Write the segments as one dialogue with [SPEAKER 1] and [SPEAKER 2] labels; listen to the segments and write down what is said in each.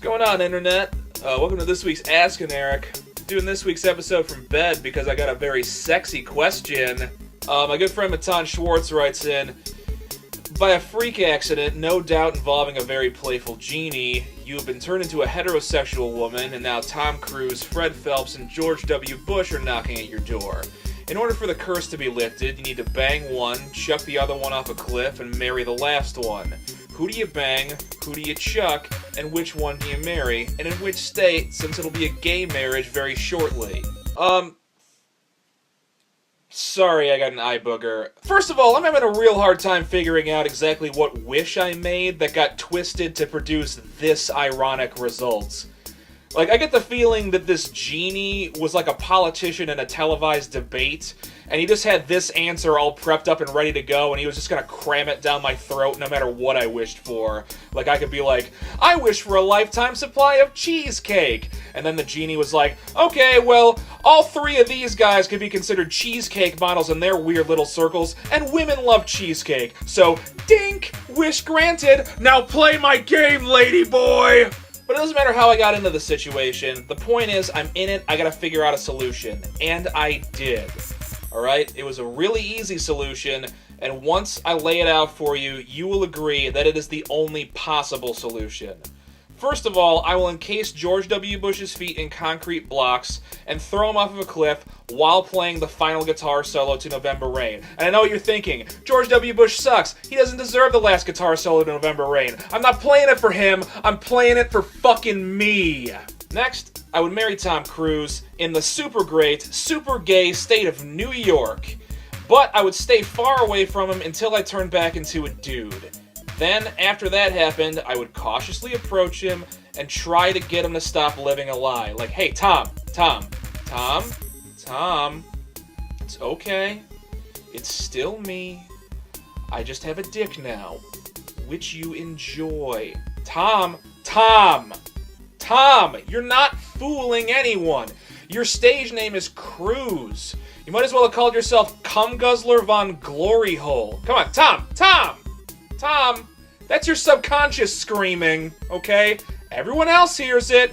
[SPEAKER 1] going on, Internet? Welcome to this week's Askin' Eric. Doing this week's episode from bed because I got a very sexy question. My good friend Matan Schwartz writes in, by a freak accident, no doubt involving a very playful genie, you have been turned into a heterosexual woman, and now Tom Cruise, Fred Phelps, and George W. Bush are knocking at your door. In order for the curse to be lifted, you need to bang one, chuck the other one off a cliff, and marry the last one. Who do you bang, who do you chuck, and which one do you marry, and in which state, since it'll be a gay marriage very shortly? Sorry, I got an eye booger. First of all, I'm having a real hard time figuring out exactly what wish I made that got twisted to produce this ironic result. Like, I get the feeling that this genie was like a politician in a televised debate, and he just had this answer all prepped up and ready to go, and he was just gonna cram it down my throat no matter what I wished for. Like, I could be like, I wish for a lifetime supply of cheesecake! And then the genie was like, okay, well, all three of these guys could be considered cheesecake models in their weird little circles, and women love cheesecake. So, dink! Wish granted! Now play my game, lady boy! But it doesn't matter how I got into the situation. The point is, I'm in it, I gotta figure out a solution. And I did. Alright? It was a really easy solution, and once I lay it out for you, you will agree that it is the only possible solution. First of all, I will encase George W. Bush's feet in concrete blocks and throw him off of a cliff while playing the final guitar solo to November Rain. And I know what you're thinking, George W. Bush sucks. He doesn't deserve the last guitar solo to November Rain. I'm not playing it for him, I'm playing it for fucking me. Next, I would marry Tom Cruise in the super great, super gay state of New York. But I would stay far away from him until I turned back into a dude. Then, after that happened, I would cautiously approach him and try to get him to stop living a lie. Like, hey, Tom, it's okay. It's still me. I just have a dick now, which you enjoy. Tom, you're not fooling anyone. Your stage name is Cruise. You might as well have called yourself Cum Guzzler Von Glory Hole. Come on, Tom, that's your subconscious screaming, okay? Everyone else hears it.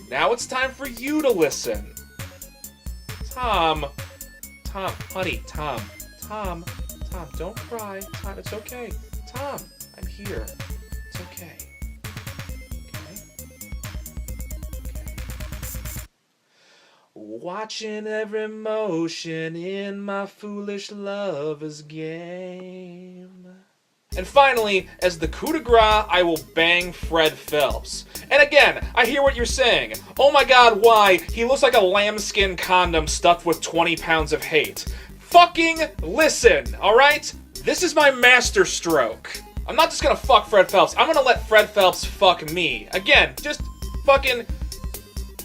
[SPEAKER 1] Now it's time for you to listen. Tom, honey, Tom, don't cry. Tom, it's okay. Tom, I'm here. It's okay. Okay. Watching every motion in my foolish lover's game. And finally, as the coup de grace, I will bang Fred Phelps. And again, I hear what you're saying. Oh my god, why? He looks like a lambskin condom stuffed with 20 pounds of hate. Fucking listen, alright? This is my master stroke. I'm not just gonna fuck Fred Phelps, I'm gonna let Fred Phelps fuck me. Again, just fucking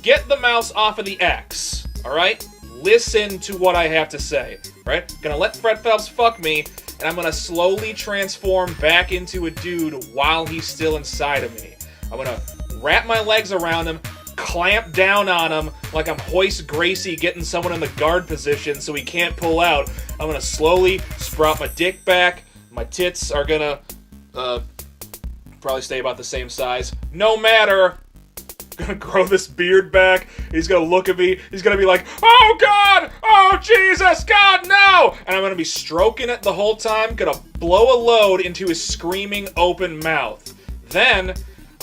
[SPEAKER 1] get the mouse off of the X, alright? Listen to what I have to say, right? Gonna let Fred Phelps fuck me, and I'm gonna slowly transform back into a dude while he's still inside of me. I'm gonna wrap my legs around him, clamp down on him like I'm Hoist Gracie getting someone in the guard position so he can't pull out. I'm gonna slowly sprout my dick back. My tits are gonna, probably stay about the same size. No matter. Gonna grow this beard back. He's gonna look at me. He's gonna be like, oh God! Oh Jesus! God, no! And I'm gonna be stroking it the whole time. Gonna blow a load into his screaming open mouth. Then,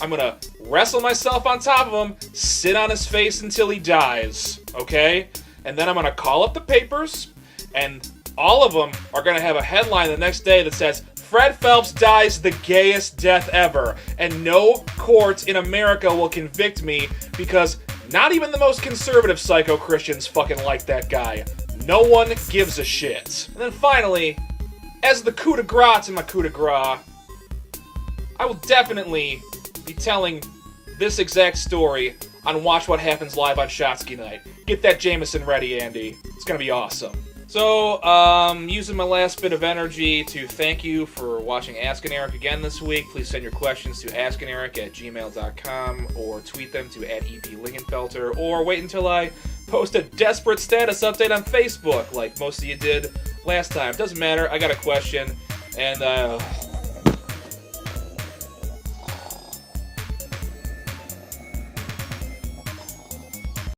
[SPEAKER 1] I'm gonna wrestle myself on top of him, sit on his face until he dies. Okay? And then I'm gonna call up the papers, and all of them are gonna have a headline the next day that says, Fred Phelps dies the gayest death ever, and no court in America will convict me because not even the most conservative psycho-Christians fucking like that guy. No one gives a shit. And then finally, as the coup de grace in my coup de grace, I will definitely be telling this exact story on Watch What Happens Live on Shotsky Night. Get that Jameson ready, Andy. It's gonna be awesome. So, using my last bit of energy to thank you for watching Askin' Eric again this week. Please send your questions to askineric@gmail.com or tweet them to @EP Lingenfelter, or wait until I post a desperate status update on Facebook like most of you did last time. Doesn't matter, I got a question, and